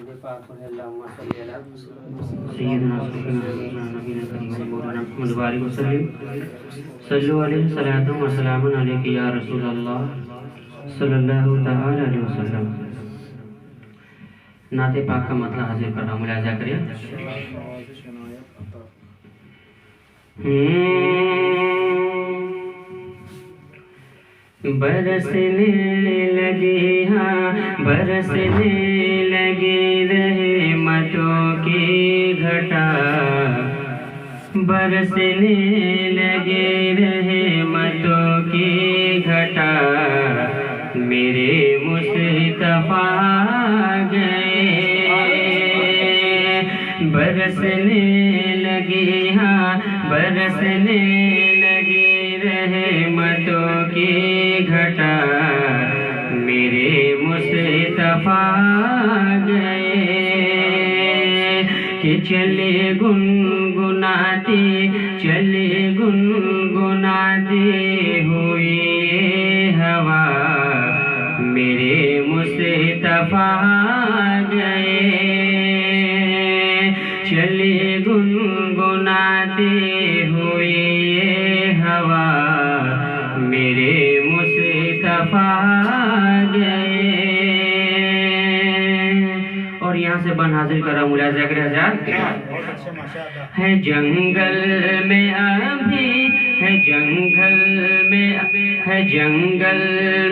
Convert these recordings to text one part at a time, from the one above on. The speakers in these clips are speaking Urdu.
سیدنا نبینا کریم مولانا محمد وآلہ وسلم صلو علیہ صلاۃ و سلام علیک یا رسول اللہ صلی اللہ تعالی علیہ وسلم۔ نعت پاک کا مطلب حاضر کر رہا ہوں، ملاحظہ کریں۔ برسنے لگی ہاں برسنے لگی رحمتوں کی گھٹا، برسنے لگے رحمتوں کی گھٹا، میرے مصطفیٰ گئے، برسنے لگی ہاں برسنے لگی رحمتوں کی گھٹا، میرے مصطفیٰ گئے، کہ چلے گنگناتی چلے گنگناتی ہوئی ہوا، میرے مصطفیٰ گئے، چلے گنگناتی ہوئی ہوا، میرے مصطفیٰ گئے۔ اور یہاں سے بن حاضر کر رہا ہوں، ملاحظہ کریں حضرات۔ ہے جنگل میں ابھی ہے جنگل میں ہے جنگل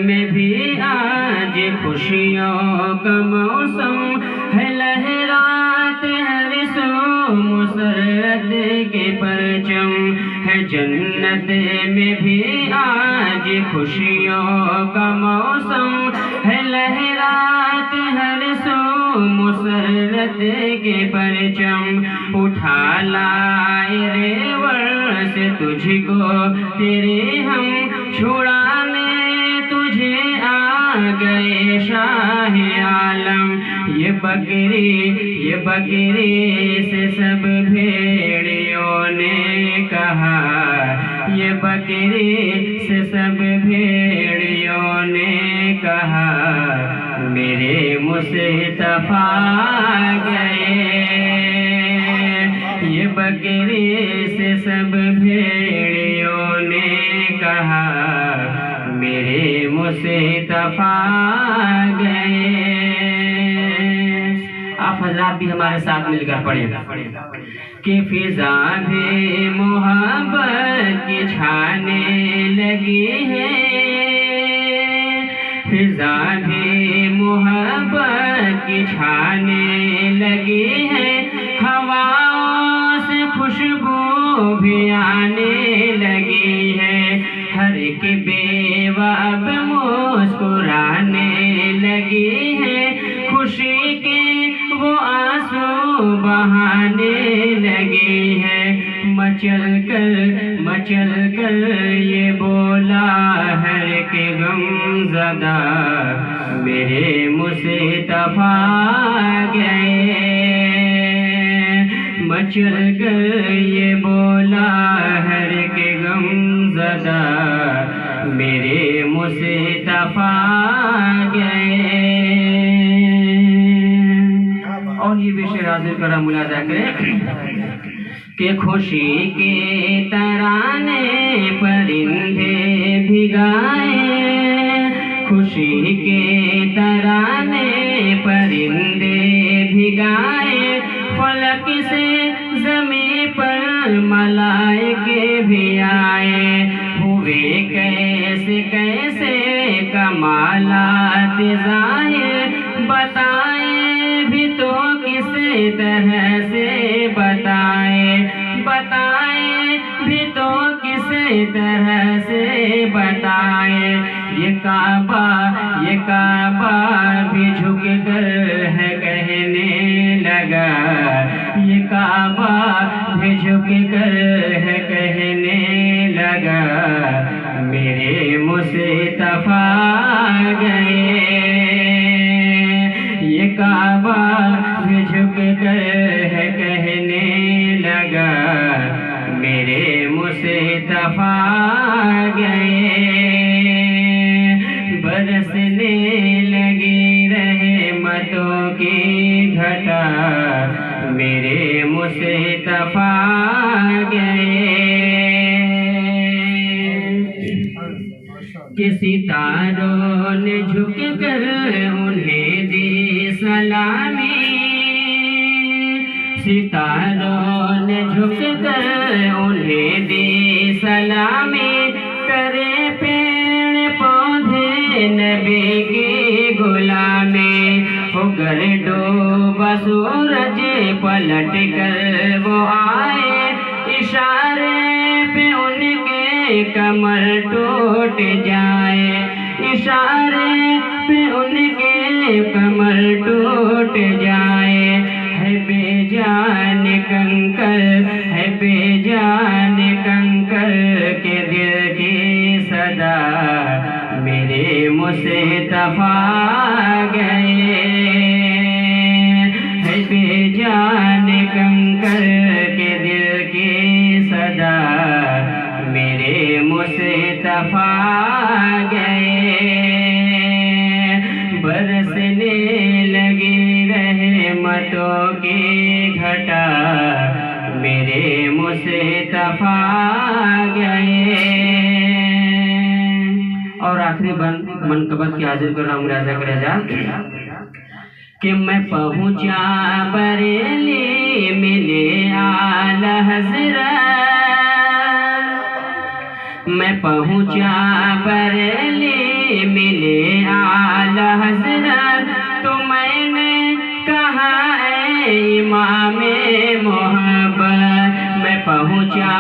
میں بھی آج خوشیوں کا موسم ہے، لہرات ہر سو مسرت کے پرچم ہے، جنت میں بھی آج خوشیوں کا موسم ہے، لہرات ہر سو مسرت کے پرچم، اٹھا لائے ریور سے تجھ کو تیرے ہم، چھڑانے تجھے آ گئے شاہ عالم، یہ بکری سے سب بھیڑیوں نے کہا، یہ بکری سے سب بھیڑیوں نے کہا، میرے مصطفیٰ گئے، یہ بکری سے سب بھیڑیوں نے کہا، میرے مصطفیٰ گئے۔ آپ حضرات بھی ہمارے ساتھ مل کر پڑھیں کہ فضا بھی محبت کی چھانے لگی ہے، فضا بھی محبت کی چھانے لگی ہے، ہواؤں سے خوشبو بھی آنے لگی ہے، ہر ایک بیوہ اب مسکرانے لگی ہے، خوشی کے وہ آنسو بہانے لگی ہے، مچل کر یہ بولا ہر ایک غم زدہ، میرے مصطفیٰ گئے، مچل کر یہ بولا ہر ایک غم زدہ، میرے مصطفیٰ گئے۔ اور یہ بھی شعر حاضر کرا، ملاحظہ کریں کہ خوشی کے ترانے پرندے بھی گائے، خوشی کے ترانے پرندے بھی گائے، فلک سے زمین پر ملائکے بھی آئے، ہوئے کیسے کیسے کمالات ظاہر، بتائیں بھی تو کس طرح سے بتائیں بھی تو کس طرح سے بتائیں، یہ کعبہ بھی جھک کر ہے کہنے لگا، یہ کعبہ بھی جھک کر ہے کہنے لگا، میرے مصطفیٰ گئے، یہ کعبہ بھی جھک کر ہے کہنے لگا، میرے مصطفیٰ گئے، برسنے لگی رحمتوں کی گھٹا میرے مصطفیٰ گئے کہ ستاروں نے جھک کر انہیں دی سلامی ستاروں نے جھک کر انہیں دی سلامی کرے پیڑ پودے نبی کی غلامی ہو گر ڈوبا سورج پلٹ کر وہ آئے اشارے پہ ان کے کمر ٹوٹ جائے اشارے پہ ان کے کمر ٹوٹ جائے ہے بے جان کنکر ہے بے جان کنکر کے دل کی صدا میرے مصطفیٰ گئے ہے بے جان کنکر کے دل کی صدا میرے مصطفیٰ گئے برسنے لگی رحمتوں کی گھٹا میرے مصطفیٰ گئے اور آخری منقبت کی حاضر کر رہا ہوں راجہ کا رضا کہ میں پہنچا بریلی ملے اعلی حضرت میں پہنچا بریلی ملے اعلی حضرت تو میں نے کہا اے امام محبت میں پہنچا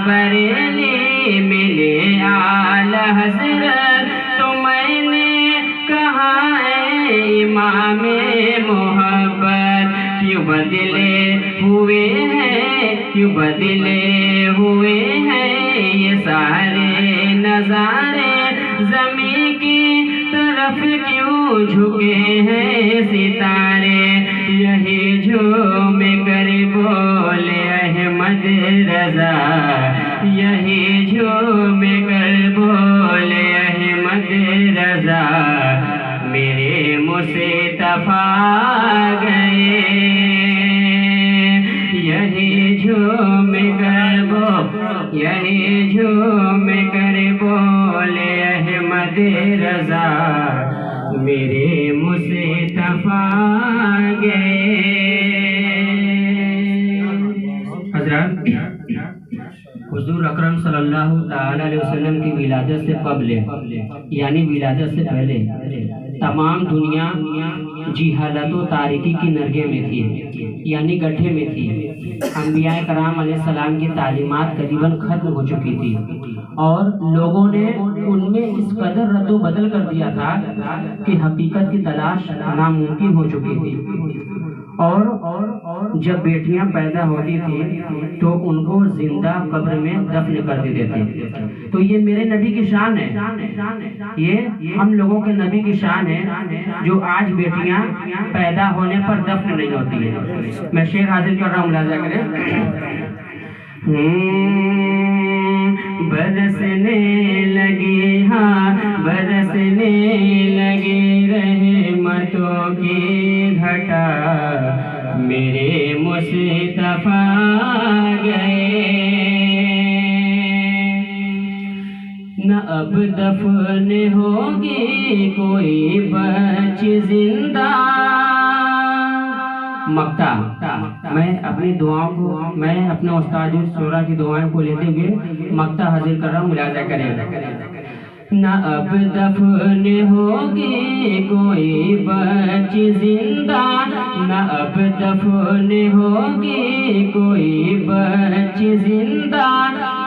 بریلی ملے اعلی حضرت تو میں نے کہا اے امام محبت کیوں بدلے ہوئے ہیں کیوں بدلے ہوئے ہیں یہ سارے نظارے زمین کی طرف کیوں جھکے ہیں ستارے یہی جھوم کر بولے احمد رضا یہی جھوم کر بولے احمد رضا میرے مصطفیٰ گئے یہی جھوم کر بولے احمد رضا میرے مصطفیٰ گئے حضرات حضور اکرم صلی اللہ تعالی علیہ وسلم کی ولادت سے قبل یعنی ولادت سے پہلے تمام دنیا جہالت و تاریکی کی نرگے میں تھی یعنی گڈھے میں تھی انبیاء کرام علیہ السلام کی تعلیمات قریباً ختم ہو چکی تھی اور لوگوں نے ان میں اس قدر رد و بدل کر دیا تھا کہ حقیقت کی تلاش ناممکن ہو چکی تھی اور جب بیٹیاں پیدا ہوتی تھی تو ان کو زندہ قبر میں دفن کر دیتے تھے تو یہ میرے نبی کی شان ہے یہ ہم لوگوں کے نبی کی شان ہے جو آج بیٹیاں پیدا ہونے پر دفن نہیں ہوتی ہے میں شعر حاضر کر رہا ہوں ملاحظہ کریں برسنے لگی ہاں برسنے لگی رحمتوں کی گھٹا میرے مصطفیٰ گئے نہ اب دفن ہوگی کوئی بچ زندہ مقطع میں اپنی دعاؤں کو میں اپنے استاد شورا کی دعائیں کو لیتے ہوئے مقطع حاضر کر رہا ہوں ملاحظہ کریں نہ اب دفن ہوگی کوئی بچ زندہ نہ اب دفن ہوگی کوئی بچ زندہ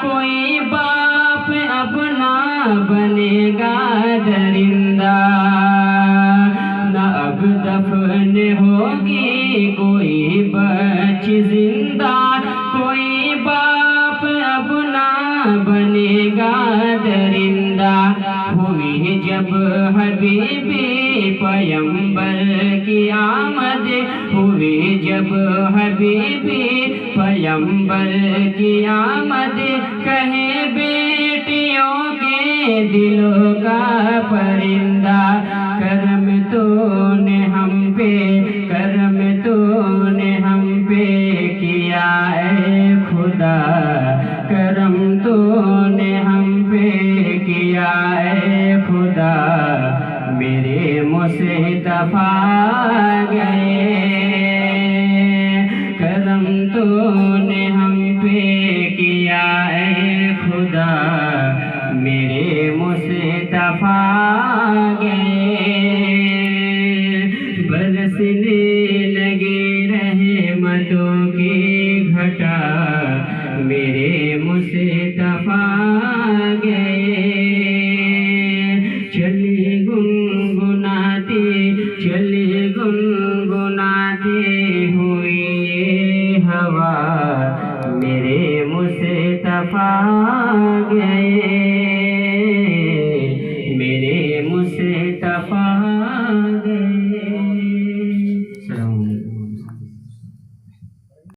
کوئی باپ اپنا بنے گا درندہ نہ اب دفن ہوگی کوئی بچ زندہ کوئی باپ اپنا بنے گا درندہ ہوئی جب حبیبی پیمبر کی آمد ہوئی جب حبیبی پیمبر کی آمد کہے بیٹیوں کے دلوں کا پرندہ کرم تو نے ہم پہ کرم تو مصطفیٰ گئے، کرم تو نے ہم پہ کیا اے خدا، میرے مصطفیٰ گئے، برسنے لگے رحمتوں کی گھٹا، میرے مصطفیٰ گئے، چلی گنگناتی ہوئی یہ ہوا، میرے مصطفیٰ گئے، میرے مصطفیٰ گئے۔ السلام علیکم۔